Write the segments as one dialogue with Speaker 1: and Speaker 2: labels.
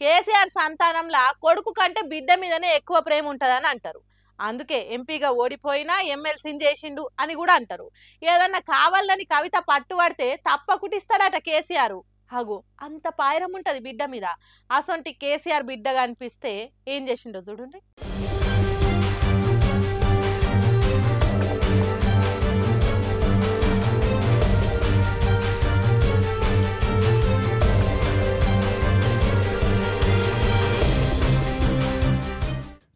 Speaker 1: కేసీఆర్ సంతానంలా కొడుకు కంటే బిడ్డ మీదనే ఎక్కువ ప్రేమ ఉంటదని అంటారు. అందుకే ఎంపీగా ఓడిపోయినా ఎమ్మెల్సీని చేసిండు అని కూడా అంటారు. ఏదన్నా కావాలని కవిత పట్టుబడితే తప్పకుండా ఇస్తాడట కేసీఆర్. అగు అంత పాయరం ఉంటది బిడ్డ మీద. అసొంటి కేసీఆర్ బిడ్డగా అనిపిస్తే ఏం చేసిండో చూడండి.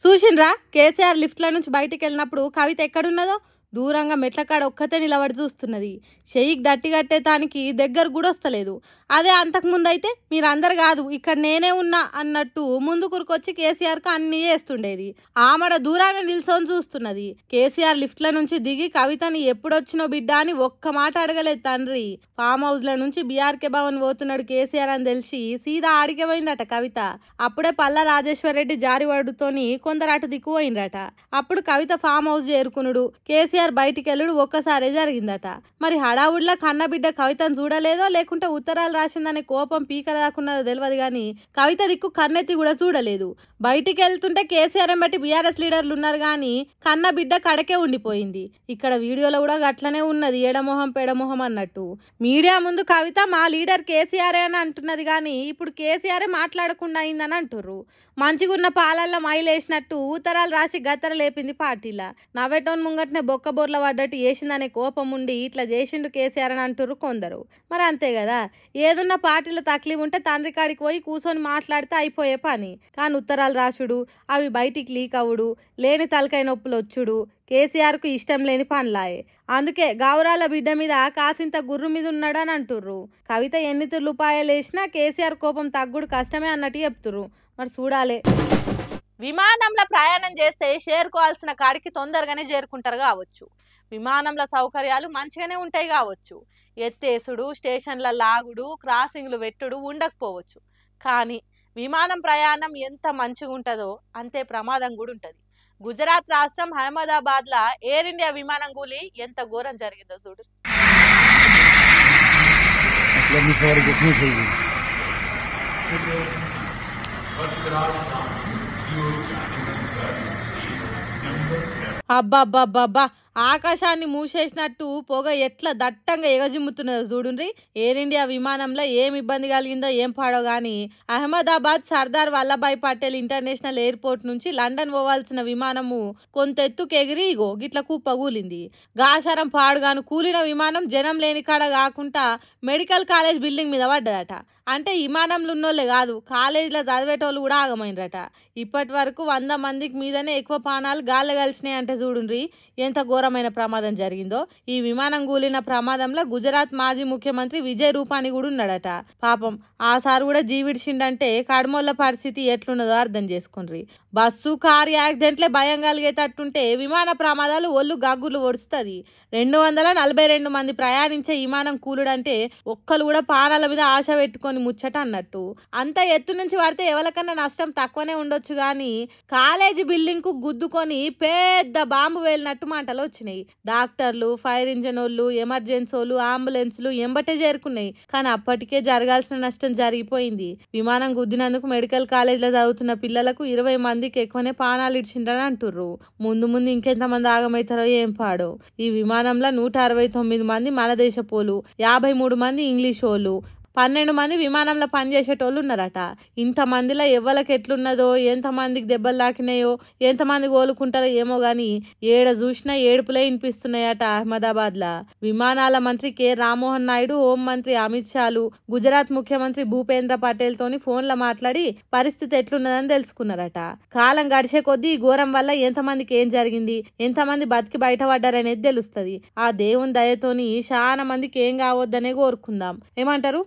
Speaker 1: చూసిండ్రా కేసీఆర్ లిఫ్ట్ల నుంచి బయటికి వెళ్ళినప్పుడు కవిత ఎక్కడున్నదో దూరంగా మెట్లకాడ ఒక్కతే నిలబడి చూస్తున్నది. చెయ్యికి దట్టి కట్టేతానికి దగ్గర కూడా వస్తలేదు. అదే అంతకుముందు అయితే మీరందరు కాదు ఇక్కడ నేనే ఉన్నా అన్నట్టు ముందు కురుకొచ్చి కేసీఆర్కు అన్నీ చేస్తుండేది. ఆమడ దూరాన్ని నిల్చొని చూస్తున్నది. కేసీఆర్ లిఫ్ట్ల నుంచి దిగి కవితని ఎప్పుడొచ్చినో బిడ్డ అని ఒక్క మాట అడగలేదు తండ్రి. ఫామ్ హౌస్ల నుంచి బీఆర్కే భవన్ పోతున్నాడు కేసీఆర్ అని తెలిసి సీదా ఆడికే పోయిందట కవిత. అప్పుడే పల్లా రాజేశ్వర్ రెడ్డి జారివాడుతోని కొందరు అటు దిక్కుపోయిండ్రట. అప్పుడు కవిత ఫామ్ హౌస్ చేరుకునుడు కేసీఆర్ బయటికి వెళ్ళుడు ఒక్కసారే జరిగిందట. మరి హడావుడిలా కన్నబిడ్డ కవితను చూడలేదో లేకుంటే ఉత్తరాలు రాసిందనే కోపం పీకల దాకున్నదో తెలియదు గాని కవిత దిక్కు కన్నెత్తి కూడా చూడలేదు. బయటికి వెళ్తుంటే కేసీఆర్ బట్టి బీఆర్ఎస్ లీడర్లు ఉన్నారు గాని కన్న బిడ్డ కడకే ఉండిపోయింది. ఇక్కడ వీడియోలో కూడా గట్లనే ఉన్నది ఎడమొహం పెడమొహం అన్నట్టు. మీడియా ముందు కవిత మా లీడర్ కేసీఆర్ అని అంటున్నది గాని ఇప్పుడు కేసీఆర్ మాట్లాడకుండా అయిందని అంటుర్రు. మంచిగున్న పాలల్లో మైలేసినట్టు ఉత్తరాలు రాసి గత్తర లేపింది పార్టీలా. నవ్వేటోన్ ముంగట్నే బొక్క బోర్ల పడ్డట్టు వేసిందనే కోపం ఉండి ఇట్లా చేసిండు కేసీఆర్ అని అంటుర్రు కొందరు. మరి అంతే కదా, ఏదున్న పార్టీలో తక్లీఫ్ ఉంటే తండ్రి కాడికి పోయి కూర్చొని మాట్లాడితే అయిపోయే పని. కానీ ఉత్తరాలు రాసుడు, అవి బయటికి లీక్ అవుడు, లేని తలకాయ నొప్పులు వచ్చుడు కేసీఆర్కు ఇష్టం లేని పనులాయే. అందుకే గౌరాల బిడ్డ మీద కాసింత గుర్రు మీద ఉన్నాడని అంటుర్రు. కవిత ఎన్ని రూపాయలు వేసినా కేసీఆర్ కోపం తగ్గుడు కష్టమే అన్నట్టు చెప్తుర్రు. మరి చూడాలి. విమానంలో ప్రయాణం చేస్తే చేరుకోవాల్సిన కాడికి తొందరగానే చేరుకుంటారు కావచ్చు. విమానంలో సౌకర్యాలు మంచిగానే ఉంటాయి కావచ్చు. ఎత్తేసుడు, స్టేషన్ల లాగుడు, క్రాసింగ్లు పెట్టుడు ఉండకపోవచ్చు. కానీ విమానం ప్రయాణం ఎంత మంచిగా ఉంటుందో అంతే ప్రమాదం కూడా ఉంటుంది. గుజరాత్ రాష్ట్రం అహ్మదాబాద్లో ఎయిర్ ఇండియా విమానం కూలి ఎంత ఘోరం జరిగిందో చూడు. అబ్బాబ్బాబ్బా ఆకాశాన్ని మూసేసినట్టు పొగ ఎట్లా దట్టంగా ఎగజిమ్ముతున్నదో చూడుండ్రి. ఎయిర్ ఇండియా విమానంలో ఏం ఇబ్బంది కలిగిందో ఏం పాడో గానీ అహ్మదాబాద్ సర్దార్ వల్లభాయ్ పటేల్ ఇంటర్నేషనల్ ఎయిర్పోర్ట్ నుంచి లండన్ పోవాల్సిన విమానము కొంత ఎత్తుకు ఎగిరి ఇగో గిట్ల కూలింది. గాశారం పాడుగాను కూలిన విమానం జనం లేని కాడ కాకుండా మెడికల్ కాలేజ్ బిల్డింగ్ మీద పడ్డదట. అంటే విమానంలో ఉన్నోళ్ళే కాదు కాలేజీలో చదివేటోళ్ళు కూడా ఆగమైనరట. ఇప్పటి వరకు 100 మందికి మీదనే ఎక్కువ ప్రాణాలు గాల్లో కలిసినాయి అంటే చూడుండ్రి ఎంత ఘోరమైన ప్రమాదం జరిగిందో. ఈ విమానం కూలిన ప్రమాదంలో గుజరాత్ మాజీ ముఖ్యమంత్రి విజయ్ రూపానీ కూడా ఉన్నాడట. పాపం ఆ సార్ కూడా జీవిడిచిండంటే కడమోళ్ళ పరిస్థితి ఎట్లున్నదో అర్థం చేసుకుని. బస్సు కారు యాక్సిడెంట్లే భయం కలిగేటట్టుంటే విమాన ప్రమాదాలు ఒళ్ళు గగ్గులు ఒడుస్తుంది. 242 మంది ప్రయాణించే విమానం కూలుడంటే ఒక్కరు కూడా ప్రాణాల మీద ఆశ పెట్టుకొని ముచ్చట అన్నట్టు. అంత ఎత్తు నుంచి పడితే ఎవరికన్నా నష్టం తక్కువనే ఉండొచ్చు గాని కాలేజీ బిల్డింగ్ కు గుద్దుకొని పెద్ద బాంబు వేలినట్టు మాటలు వచ్చినాయి. డాక్టర్లు, ఫైర్ ఇంజన్ వాళ్ళు, ఎమర్జెన్సీ వాళ్ళు, అంబులెన్స్లు ఎంబటే చేరుకున్నాయి. కానీ అప్పటికే జరగాల్సిన నష్టం జరిగిపోయింది. విమానం గుద్దినందుకు మెడికల్ కాలేజీలో చదువుతున్న పిల్లలకు 20 మందికి ఎక్కువనే ప్రాణాలు ఇచ్చిండ్రని అంటుర్రు. ముందు ముందు ఇంకెంతమంది ఆగమవుతారో ఏం పాడో. ఈ విమానంలో 169 మంది మన దేశపోలు, 53 మంది ఇంగ్లీష్ వాళ్ళు, 12 మంది విమానంలో పనిచేసేటోళ్ళు ఉన్నారట. ఇంతమందిలో ఎవ్వరికి ఎట్లున్నదో, ఎంతమందికి దెబ్బలు తాకినాయో, ఎంతమంది కోలుకుంటారో ఏమో గాని ఏడ చూసినా ఏడుపులే వినిపిస్తున్నాయట అహ్మదాబాద్లా. విమానాల మంత్రి కె రామ్మోహన్ నాయుడు, హోంమంత్రి అమిత్ షాలు గుజరాత్ ముఖ్యమంత్రి భూపేంద్ర పటేల్ తోని ఫోన్లో మాట్లాడి పరిస్థితి ఎట్లున్నదని తెలుసుకున్నారట. కాలం గడిచే కొద్దీ ఈ ఘోరం వల్ల ఎంతమందికి ఏం జరిగింది, ఎంతమంది బతికి బయటపడ్డారనేది తెలుస్తుంది. ఆ దేవుని దయతోని చాలా మందికి ఏం కావద్దనే కోరుకుందాం. ఏమంటారు?